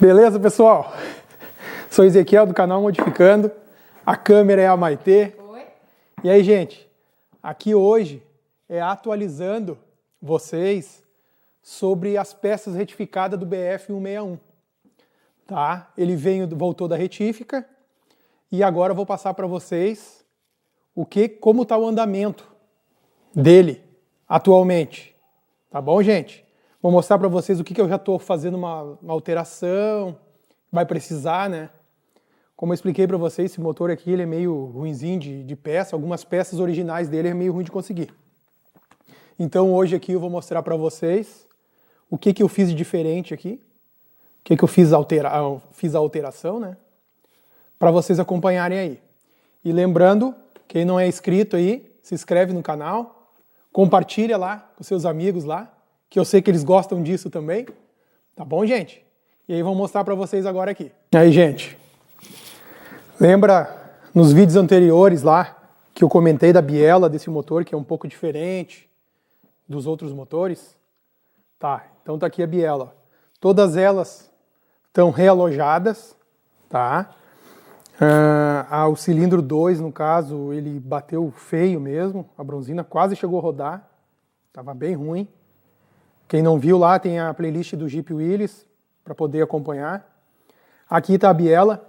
Beleza, pessoal? Sou Ezequiel do canal Modificando. A câmera é a Maitê. Oi. E aí, gente? Aqui hoje é atualizando vocês sobre as peças retificadas do BF 161. Tá? Ele voltou da retífica e agora eu vou passar para vocês como está o andamento dele atualmente. Tá bom, gente? Vou mostrar para vocês o que eu já estou fazendo uma alteração, vai precisar, né? Como eu expliquei para vocês, esse motor aqui ele é meio ruinzinho de peça, algumas peças originais dele é meio ruim de conseguir. Então hoje aqui eu vou mostrar para vocês o que eu fiz de diferente aqui, o que eu fiz a alteração, né? Para vocês acompanharem aí. E lembrando, quem não é inscrito aí, se inscreve no canal, compartilha lá com seus amigos lá, que eu sei que eles gostam disso também. Tá bom, gente? E aí vou mostrar para vocês agora aqui. E aí, gente, lembra nos vídeos anteriores lá que eu comentei da biela desse motor, que é um pouco diferente dos outros motores? Tá, então tá aqui a biela. Todas elas estão realojadas, tá? O cilindro 2, no caso, ele bateu feio mesmo, a bronzina quase chegou a rodar, tava bem ruim. Quem não viu lá, tem a playlist do Jeep Willys para poder acompanhar. Aqui está a biela.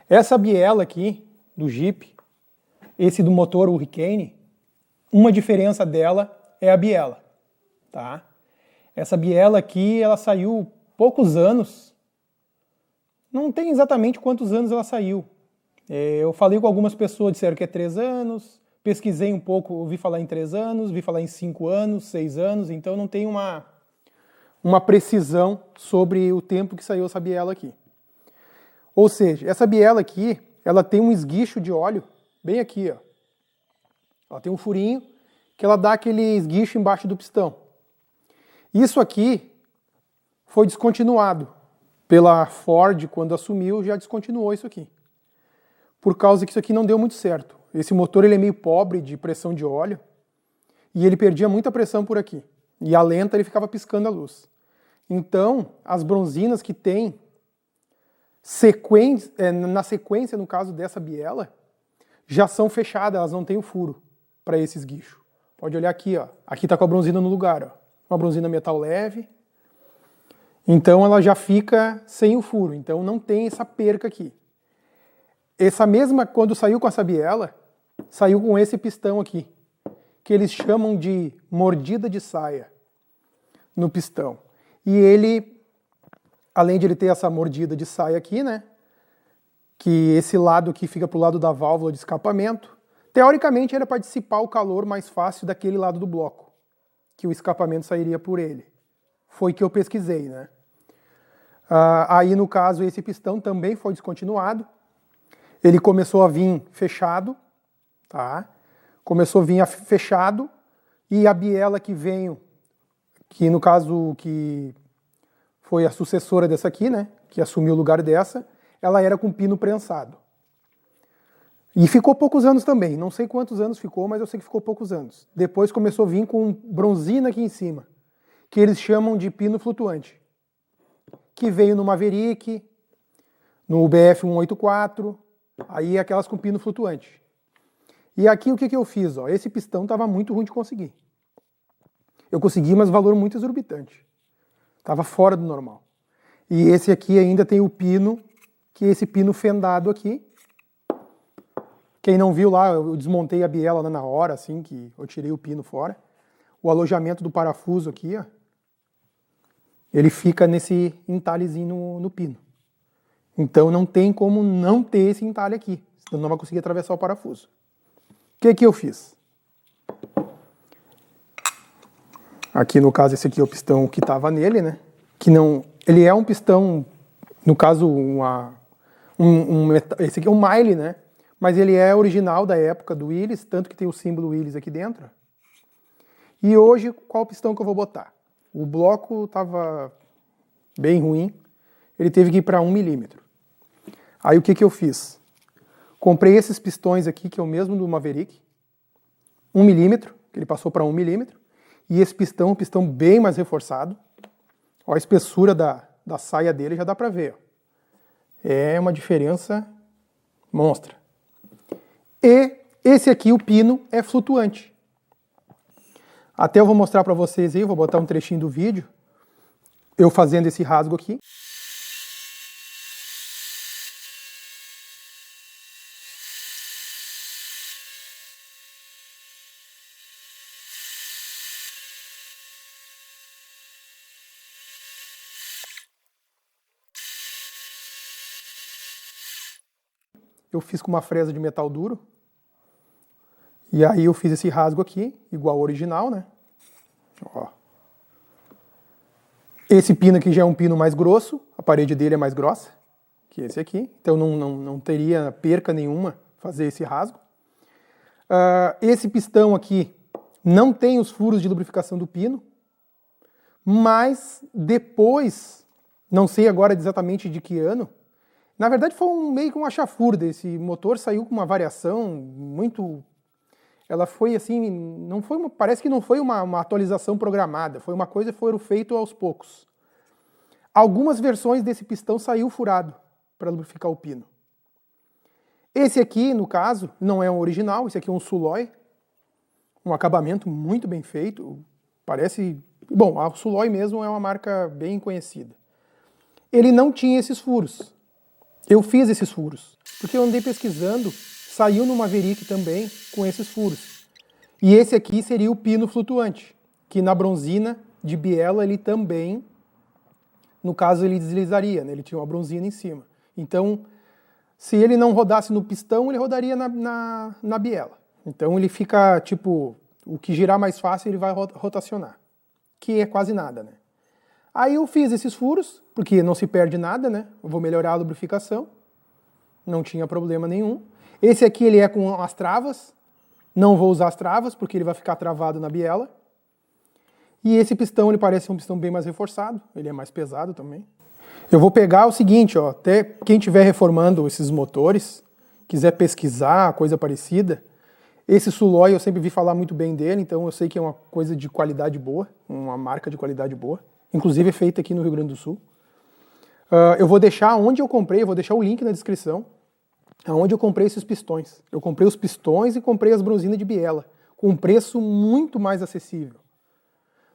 Essa biela aqui do Jeep, esse do motor Hurricane, uma diferença dela é a biela, tá? Essa biela aqui, ela saiu poucos anos. Não tem exatamente quantos anos ela saiu. Eu falei com algumas pessoas, disseram que é 3 anos. Pesquisei um pouco, ouvi falar em 3 anos, vi falar em 5 anos, 6 anos, então não tem uma precisão sobre o tempo que saiu essa biela aqui. Ou seja, essa biela aqui, ela tem um esguicho de óleo bem aqui, ó. Ela tem um furinho que ela dá aquele esguicho embaixo do pistão. Isso aqui foi descontinuado pela Ford, quando assumiu, já descontinuou isso aqui. Por causa que isso aqui não deu muito certo. Esse motor ele é meio pobre de pressão de óleo e ele perdia muita pressão por aqui. E a lenta ele ficava piscando a luz. Então, as bronzinas que tem na sequência, no caso dessa biela, já são fechadas, elas não têm o furo para esse esguicho. Pode olhar aqui, ó. Aqui está com a bronzina no lugar, ó. Uma bronzina metal leve. Então ela já fica sem o furo, então não tem essa perca aqui. Essa mesma, quando saiu com essa biela, saiu com esse pistão aqui, que eles chamam de mordida de saia no pistão. E ele, além de ele ter essa mordida de saia aqui, né, que esse lado aqui fica pro lado da válvula de escapamento, teoricamente era para dissipar o calor mais fácil daquele lado do bloco, que o escapamento sairia por ele. Foi que eu pesquisei, né. Aí, no caso, esse pistão também foi descontinuado. Ele começou a vir fechado, tá? Começou a vir fechado e a biela que veio, que no caso que foi a sucessora dessa aqui, né? Que assumiu o lugar dessa, ela era com pino prensado. E ficou poucos anos também, não sei quantos anos ficou, mas eu sei que ficou poucos anos. Depois começou a vir com bronzina aqui em cima, que eles chamam de pino flutuante, que veio no Maverick, no BF 184, aí aquelas com pino flutuante. E aqui o que eu fiz? Ó? Esse pistão estava muito ruim de conseguir. Eu consegui, mas valor muito exorbitante. Estava fora do normal. E esse aqui ainda tem o pino, que é esse pino fendado aqui. Quem não viu lá, eu desmontei a biela na hora, assim, que eu tirei o pino fora. O alojamento do parafuso aqui, ó, ele fica nesse entalhezinho no pino. Então não tem como não ter esse entalhe aqui, senão não vai conseguir atravessar o parafuso. O que eu fiz? Aqui no caso esse aqui é o pistão que estava nele, né? Ele é um pistão, no caso esse aqui é um Miley, né? Mas ele é original da época do Willys, tanto que tem o símbolo Willys aqui dentro. E hoje qual pistão que eu vou botar? O bloco estava bem ruim, ele teve que ir para 1 milímetro. Aí o que eu fiz? Comprei esses pistões aqui, que é o mesmo do Maverick, 1 milímetro, que ele passou para 1 milímetro, e esse pistão, um pistão bem mais reforçado. Ó, a espessura da saia dele já dá para ver. Ó. É uma diferença monstra. E esse aqui, o pino, é flutuante. Até eu vou mostrar para vocês aí, vou botar um trechinho do vídeo, eu fazendo esse rasgo aqui. Eu fiz com uma fresa de metal duro. E aí eu fiz esse rasgo aqui, igual ao original, né? Ó. Esse pino aqui já é um pino mais grosso, a parede dele é mais grossa que esse aqui, então não teria perca nenhuma fazer esse rasgo. Esse pistão aqui não tem os furos de lubrificação do pino, mas depois, não sei agora exatamente de que ano, na verdade foi meio que um achafurda, esse motor saiu com uma variação muito... Ela foi assim, não foi parece que não foi uma atualização programada, foi uma coisa que foi feito aos poucos. Algumas versões desse pistão saiu furado para lubrificar o pino. Esse aqui, no caso, não é um original, esse aqui é um Suloy, um acabamento muito bem feito, parece... Bom, a Suloy mesmo é uma marca bem conhecida. Ele não tinha esses furos. Eu fiz esses furos, porque eu andei pesquisando, saiu no Maverick também com esses furos. E esse aqui seria o pino flutuante, que na bronzina de biela ele também, no caso ele deslizaria, né? Ele tinha uma bronzina em cima. Então, se ele não rodasse no pistão, ele rodaria na biela. Então ele fica, tipo, o que girar mais fácil ele vai rotacionar, que é quase nada, né? Aí eu fiz esses furos, porque não se perde nada, né? Eu vou melhorar a lubrificação, não tinha problema nenhum. Esse aqui ele é com as travas, não vou usar as travas, porque ele vai ficar travado na biela. E esse pistão, ele parece um pistão bem mais reforçado, ele é mais pesado também. Eu vou pegar o seguinte, ó, até quem estiver reformando esses motores, quiser pesquisar, coisa parecida, esse Suloy eu sempre vi falar muito bem dele, então eu sei que é uma coisa de qualidade boa, uma marca de qualidade boa, inclusive é feita aqui no Rio Grande do Sul. Eu vou deixar onde eu comprei, eu vou deixar o link na descrição, aonde eu comprei esses pistões. Eu comprei os pistões e comprei as bronzinas de biela, com um preço muito mais acessível.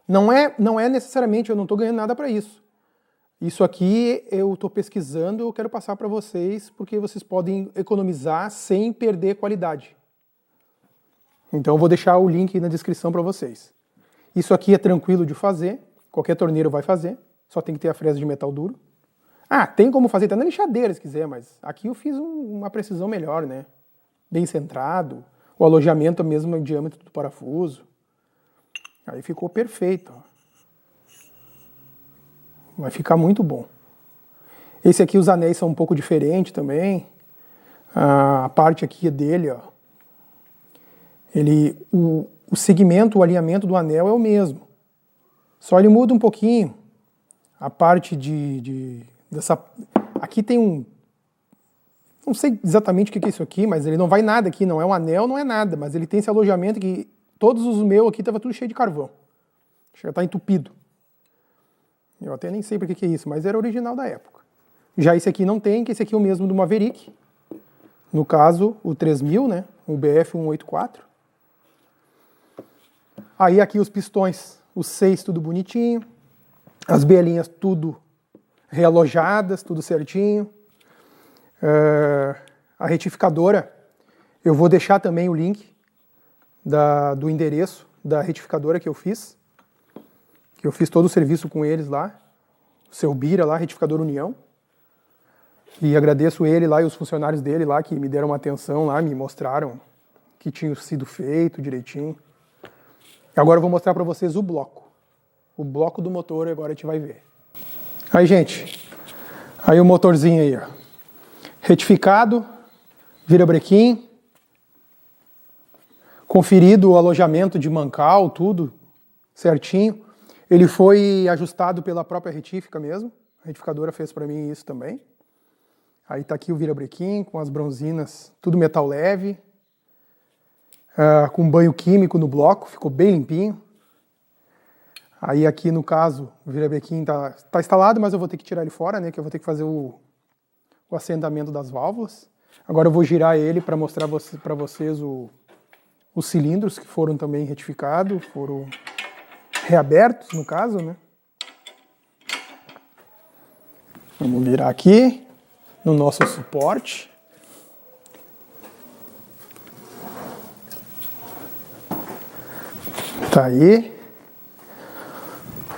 Não é necessariamente, eu não estou ganhando nada para isso. Isso aqui eu estou pesquisando, eu quero passar para vocês, porque vocês podem economizar sem perder qualidade. Então eu vou deixar o link na descrição para vocês. Isso aqui é tranquilo de fazer, qualquer torneiro vai fazer, só tem que ter a fresa de metal duro. Tem como fazer até na lixadeira se quiser, mas aqui eu fiz uma precisão melhor, né? Bem centrado, o alojamento é o mesmo diâmetro do parafuso. Aí ficou perfeito, ó. Vai ficar muito bom. Esse aqui, os anéis são um pouco diferentes também. A parte aqui dele, ó. O segmento, o alinhamento do anel é o mesmo. Só ele muda um pouquinho. A parte dessa... Aqui tem um... Não sei exatamente o que é isso aqui, mas ele não vai nada aqui. Não é um anel, não é nada. Mas ele tem esse alojamento que... Todos os meus aqui estavam tudo cheio de carvão. Já está entupido. Eu até nem sei para que é isso, mas era original da época. Já esse aqui não tem, que esse aqui é o mesmo do Maverick. No caso, o 3000, né? O BF 184. Aí aqui os pistões, os 6 tudo bonitinho. As bielinhas tudo realojadas, tudo certinho. A retificadora, eu vou deixar também o link do endereço da retificadora que eu fiz. Que eu fiz todo o serviço com eles lá. O seu Bira lá, retificador União. E agradeço ele lá e os funcionários dele lá que me deram uma atenção lá, me mostraram que tinha sido feito direitinho. Agora eu vou mostrar para vocês o bloco. O bloco do motor, agora a gente vai ver. Aí, gente. Aí o motorzinho aí, ó. Retificado, virabrequim. Conferido o alojamento de mancal, tudo certinho. Ele foi ajustado pela própria retífica mesmo. A retificadora fez para mim isso também. Aí tá aqui o virabrequim com as bronzinas, tudo metal leve. Com banho químico no bloco, ficou bem limpinho. Aí aqui no caso, o virabrequim tá instalado, mas eu vou ter que tirar ele fora, né? Que eu vou ter que fazer o o assentamento das válvulas. Agora eu vou girar ele para mostrar para vocês os cilindros que foram também retificados, foram reabertos no caso, né? Vamos virar aqui no nosso suporte. Tá aí.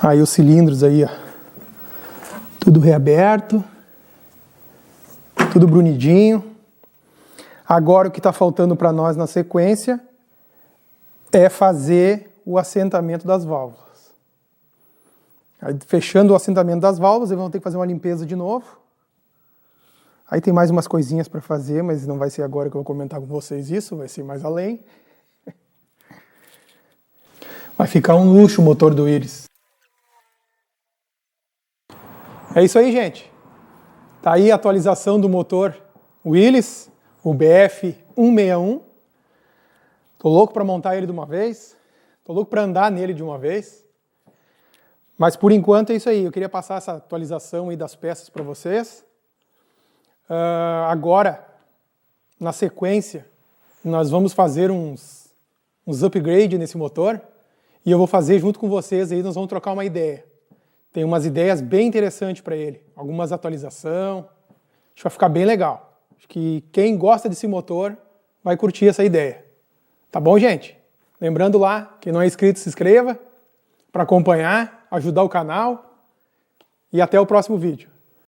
Aí os cilindros aí, ó. Tudo reaberto. Tudo brunidinho. Agora o que está faltando para nós na sequência é fazer o assentamento das válvulas. Aí, fechando o assentamento das válvulas, eles vão ter que fazer uma limpeza de novo. Aí tem mais umas coisinhas para fazer, mas não vai ser agora que eu vou comentar com vocês isso, vai ser mais além. Vai ficar um luxo o motor do Willys. É isso aí, gente. Tá aí a atualização do motor Willys, o BF161. Tô louco para montar ele de uma vez. Tô louco para andar nele de uma vez. Mas por enquanto é isso aí. Eu queria passar essa atualização aí das peças para vocês. Agora, na sequência, nós vamos fazer uns upgrades nesse motor. E eu vou fazer junto com vocês aí, nós vamos trocar uma ideia. Tem umas ideias bem interessantes para ele. Algumas atualizações. Acho que vai ficar bem legal. Acho que quem gosta desse motor vai curtir essa ideia. Tá bom, gente? Lembrando lá, quem não é inscrito, se inscreva para acompanhar, ajudar o canal. E até o próximo vídeo.